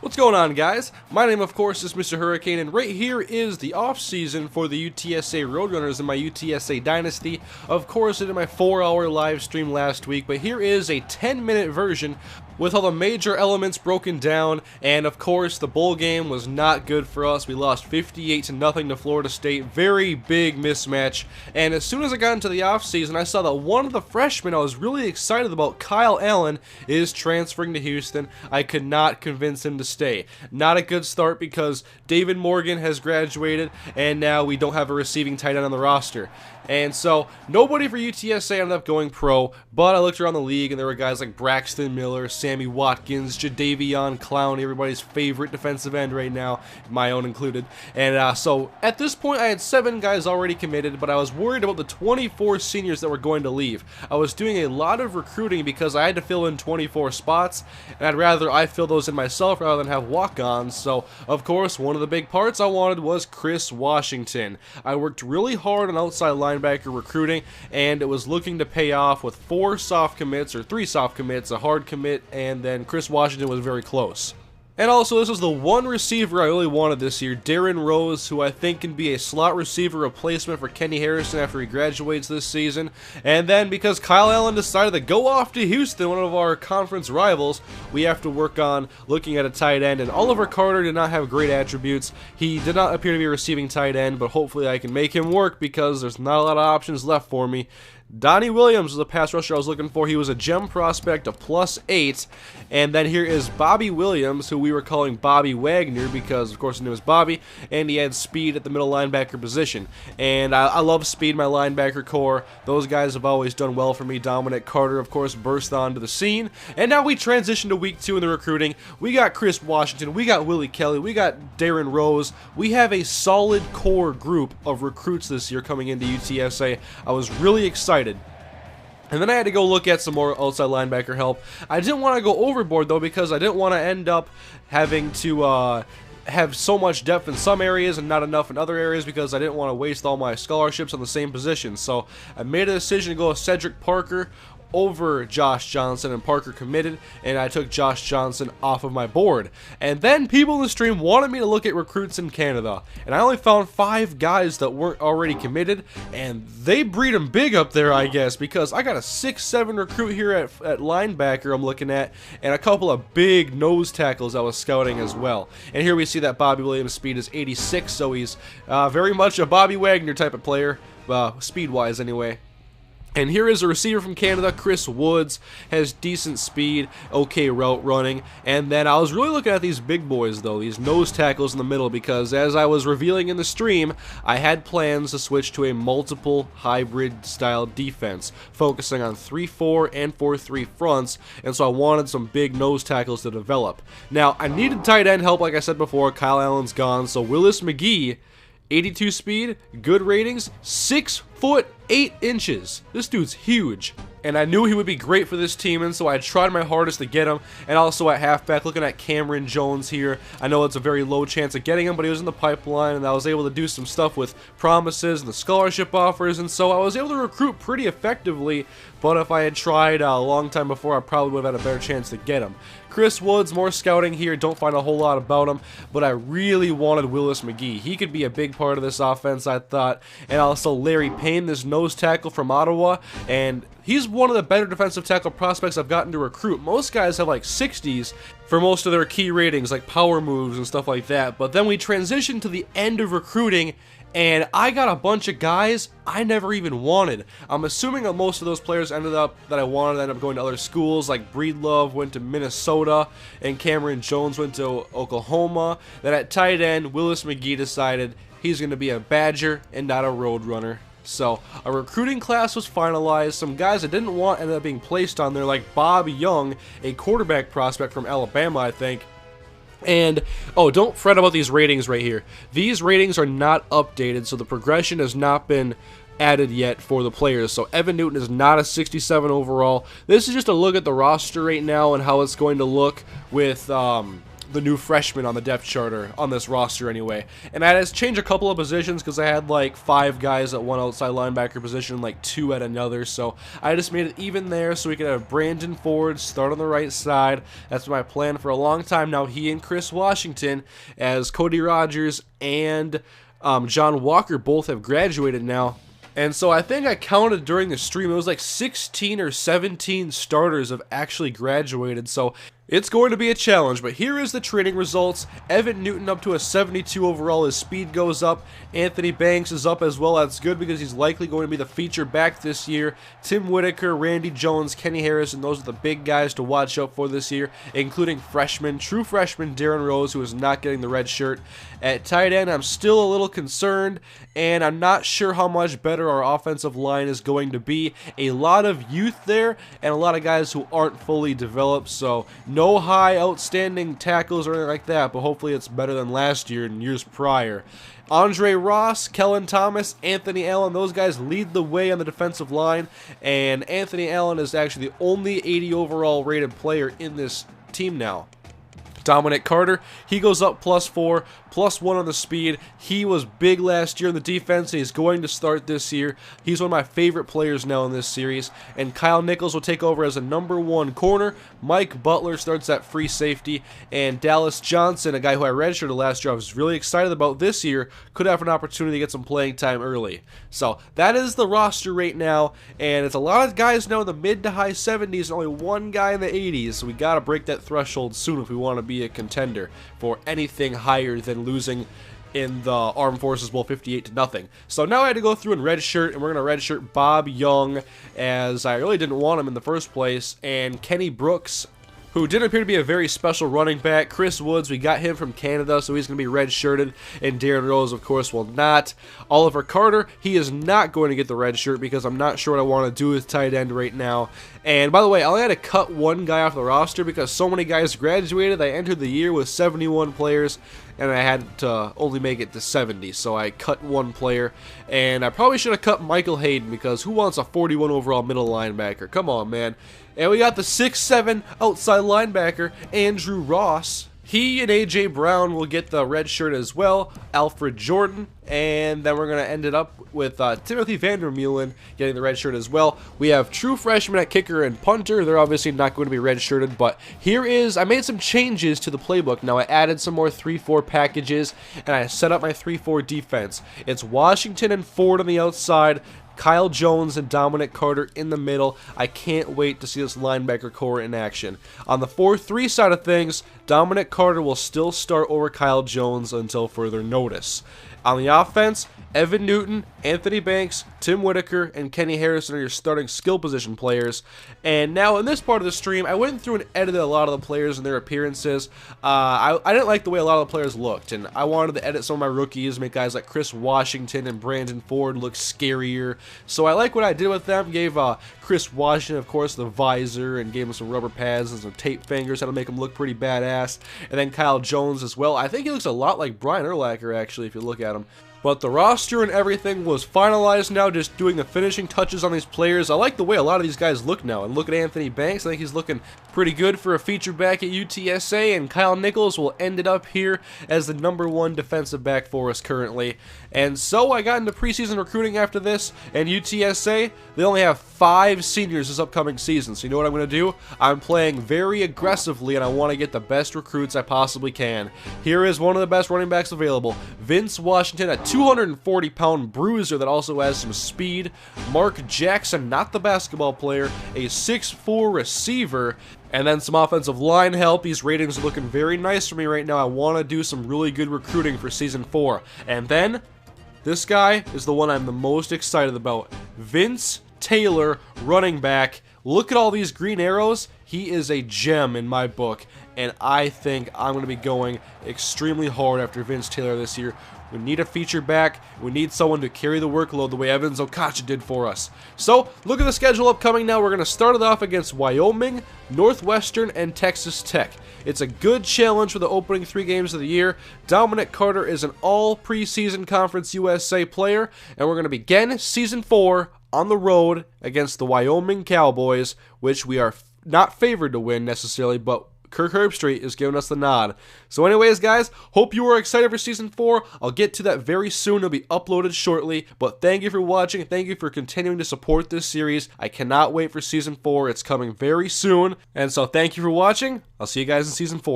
What's going on, guys? My name, of course, is Mr. Hurricane, and right here is the off-season for the UTSA Roadrunners in my UTSA Dynasty. Of course, I did my 4-hour live stream last week, but here is a 10-minute version with all the major elements broken down, and of course, the bowl game was not good for us. We lost 58-0 to Florida State. Very big mismatch, and as soon as I got into the off-season, I saw that one of the freshmen I was really excited about, Kyle Allen, is transferring to Houston. I could not convince him to stay. Not a good start because David Morgan has graduated, and now we don't have a receiving tight end on the roster. And so, nobody for UTSA ended up going pro, but I looked around the league and there were guys like Braxton Miller, Sammy Watkins, Jadeveon Clowney, everybody's favorite defensive end right now, my own included. And so, at this point I had 7 guys already committed, but I was worried about the 24 seniors that were going to leave. I was doing a lot of recruiting because I had to fill in 24 spots, and I'd rather I fill those in myself rather than have walk-ons. So, of course, one of the big parts I wanted was Chris Washington. I worked really hard on outside linebacker recruiting, and it was looking to pay off with 4 soft commits, or 3 soft commits, a hard commit, and then Chris Washington was very close. And also, this was the one receiver I really wanted this year, Darren Rose, who I think can be a slot receiver replacement for Kenny Harrison after he graduates this season. And then, because Kyle Allen decided to go off to Houston, one of our conference rivals, we have to work on looking at a tight end. And Oliver Carter did not have great attributes. He did not appear to be a receiving tight end, but hopefully I can make him work because there's not a lot of options left for me. Donnie Williams was a pass rusher I was looking for. He was a gem prospect of +8. And then here is Bobby Williams, who we were calling Bobby Wagner because, of course, his name was Bobby, and he had speed at the middle linebacker position. And I love speed in my linebacker core. Those guys have always done well for me. Dominic Carter, of course, burst onto the scene. And now we transition to week 2 in the recruiting. We got Chris Washington. We got Willie Kelly. We got Darren Rose. We have a solid core group of recruits this year coming into UTSA. I was really excited. And then I had to go look at some more outside linebacker help. I didn't want to go overboard, though, because I didn't want to end up having to have so much depth in some areas and not enough in other areas, because I didn't want to waste all my scholarships on the same position. So I made a decision to go with Cedric Parker over Josh Johnson, and Parker committed, and I took Josh Johnson off of my board. And then people in the stream wanted me to look at recruits in Canada, and I only found 5 guys that weren't already committed, and they breed them big up there, I guess, because I got a 6'7" recruit here at linebacker I'm looking at, and a couple of big nose tackles I was scouting as well. And here we see that Bobby Williams' speed is 86, so he's very much a Bobby Wagner type of player, speed-wise anyway. And here is a receiver from Canada, Chris Woods, has decent speed, okay route running. And then I was really looking at these big boys, though, these nose tackles in the middle, because as I was revealing in the stream, I had plans to switch to a multiple hybrid style defense, focusing on 3-4 and 4-3 fronts, and so I wanted some big nose tackles to develop. Now, I needed tight end help, like I said before. Kyle Allen's gone, so Willis McGee, 82 speed, good ratings, 6'8". This dude's huge. And I knew he would be great for this team, and so I tried my hardest to get him. And also at halfback, looking at Cameron Jones here. I know it's a very low chance of getting him, but he was in the pipeline, and I was able to do some stuff with promises and the scholarship offers, and so I was able to recruit pretty effectively. But if I had tried a long time before, I probably would have had a better chance to get him. Chris Woods, more scouting here, don't find a whole lot about him, but I really wanted Willis McGee. He could be a big part of this offense, I thought. And also Larry Payne, this nose tackle from Ottawa, and he's one of the better defensive tackle prospects I've gotten to recruit. Most guys have like 60s for most of their key ratings, like power moves and stuff like that. But then we transitioned to the end of recruiting, and I got a bunch of guys I never even wanted. I'm assuming that most of those players that I wanted ended up going to other schools, like Breedlove went to Minnesota, and Cameron Jones went to Oklahoma. Then at tight end, Willis McGee decided he's going to be a Badger and not a Roadrunner. So, a recruiting class was finalized. Some guys I didn't want ended up being placed on there, like Bob Young, a quarterback prospect from Alabama, I think. And, oh, don't fret about these ratings right here. These ratings are not updated, so the progression has not been added yet for the players. So Evan Newton is not a 67 overall. This is just a look at the roster right now and how it's going to look with the new freshman on the depth charter on this roster anyway. And I had to change a couple of positions because I had like 5 guys at one outside linebacker position, like 2 at another. So I just made it even there so we could have Brandon Ford start on the right side. That's my plan for a long time now. He and Chris Washington, as Cody Rogers and John Walker both have graduated now. And so I think I counted during the stream, it was like 16 or 17 starters have actually graduated, so it's going to be a challenge. But here is the training results. Evan Newton up to a 72 overall, his speed goes up. Anthony Banks is up as well. That's good because he's likely going to be the feature back this year. Tim Whitaker, Randy Jones, Kenny Harrison, those are the big guys to watch out for this year, including true freshman Darren Rose, who is not getting the red shirt. At tight end, I'm still a little concerned, and I'm not sure how much better our offensive line is going to be. A lot of youth there, and a lot of guys who aren't fully developed, so no high outstanding tackles or anything like that, but hopefully it's better than last year and years prior. Andre Ross, Kellen Thomas, Anthony Allen, those guys lead the way on the defensive line, and Anthony Allen is actually the only 80 overall rated player in this team now. Dominic Carter, he goes up +4, +1 on the speed. He was big last year in the defense, and he's going to start this year. He's one of my favorite players now in this series. And Kyle Nichols will take over as a #1 corner. Mike Butler starts at free safety. And Dallas Johnson, a guy who I redshirted last year, I was really excited about this year, could have an opportunity to get some playing time early. So that is the roster right now, and it's a lot of guys now in the mid to high 70s and only 1 guy in the 80s, so we got to break that threshold soon if we want to be a contender for anything higher than losing in the Armed Forces Bowl 58-0. So now I had to go through and redshirt, and we're going to redshirt Bob Young, as I really didn't want him in the first place, and Kenny Brooks, who didn't appear to be a very special running back. Chris Woods, we got him from Canada, so he's going to be red-shirted, and Darren Rose, of course, will not. Oliver Carter, he is not going to get the red shirt because I'm not sure what I want to do with tight end right now. And by the way, I only had to cut 1 guy off the roster because so many guys graduated. I entered the year with 71 players, and I had to only make it to 70, so I cut 1 player. And I probably should have cut Michael Hayden because who wants a 41 overall middle linebacker? Come on, man. And we got the 6'7" outside linebacker, Andrew Ross. He and A.J. Brown will get the red shirt as well. Alfred Jordan. And then we're going to end it up with Timothy Vandermeulen getting the red shirt as well. We have true freshmen at kicker and punter. They're obviously not going to be red-shirted, but here is, I made some changes to the playbook. Now I added some more 3-4 packages, and I set up my 3-4 defense. It's Washington and Ford on the outside, Kyle Jones and Dominic Carter in the middle. I can't wait to see this linebacker core in action. On the 4-3 side of things, Dominic Carter will still start over Kyle Jones until further notice. On the offense, Evan Newton, Anthony Banks, Tim Whitaker, and Kenny Harrison are your starting skill position players. And now in this part of the stream, I went through and edited a lot of the players and their appearances. I didn't like the way a lot of the players looked, and I wanted to edit some of my rookies, make guys like Chris Washington and Brandon Ford look scarier. So I like what I did with them. Gave Chris Washington, of course, the visor, and gave him some rubber pads and some tape fingers, how to make him look pretty badass. And then Kyle Jones as well. I think he looks a lot like Brian Urlacher, actually, if you look at him. But the roster and everything was finalized now, just doing the finishing touches on these players. I like the way a lot of these guys look now. And look at Anthony Banks. I think he's looking pretty good for a feature back at UTSA. And Kyle Nichols will end it up here as the #1 defensive back for us currently. And so I got into preseason recruiting after this. And UTSA, they only have 5 seniors this upcoming season. So you know what I'm going to do? I'm playing very aggressively, and I want to get the best recruits I possibly can. Here is one of the best running backs available. Vince Washington, a 240-pound bruiser that also has some speed. Mark Jackson, not the basketball player, a 6'4" receiver. And then some offensive line help. These ratings are looking very nice for me right now. I want to do some really good recruiting for Season 4. And then, this guy is the one I'm the most excited about. Vince Taylor, running back. Look at all these green arrows. He is a gem in my book. And I think I'm going to be going extremely hard after Vince Taylor this year. We need a feature back. We need someone to carry the workload the way Evans Okacha did for us. So, look at the schedule upcoming now. We're going to start it off against Wyoming, Northwestern, and Texas Tech. It's a good challenge for the opening 3 games of the year. Dominic Carter is an all-preseason Conference USA player, and we're going to begin Season 4 on the road against the Wyoming Cowboys, which we are not favored to win necessarily, but Kirk Herbstreit is giving us the nod. So anyways, guys, hope you are excited for Season 4. I'll get to that very soon. It'll be uploaded shortly. But thank you for watching. Thank you for continuing to support this series. I cannot wait for Season 4. It's coming very soon. And so thank you for watching. I'll see you guys in Season 4.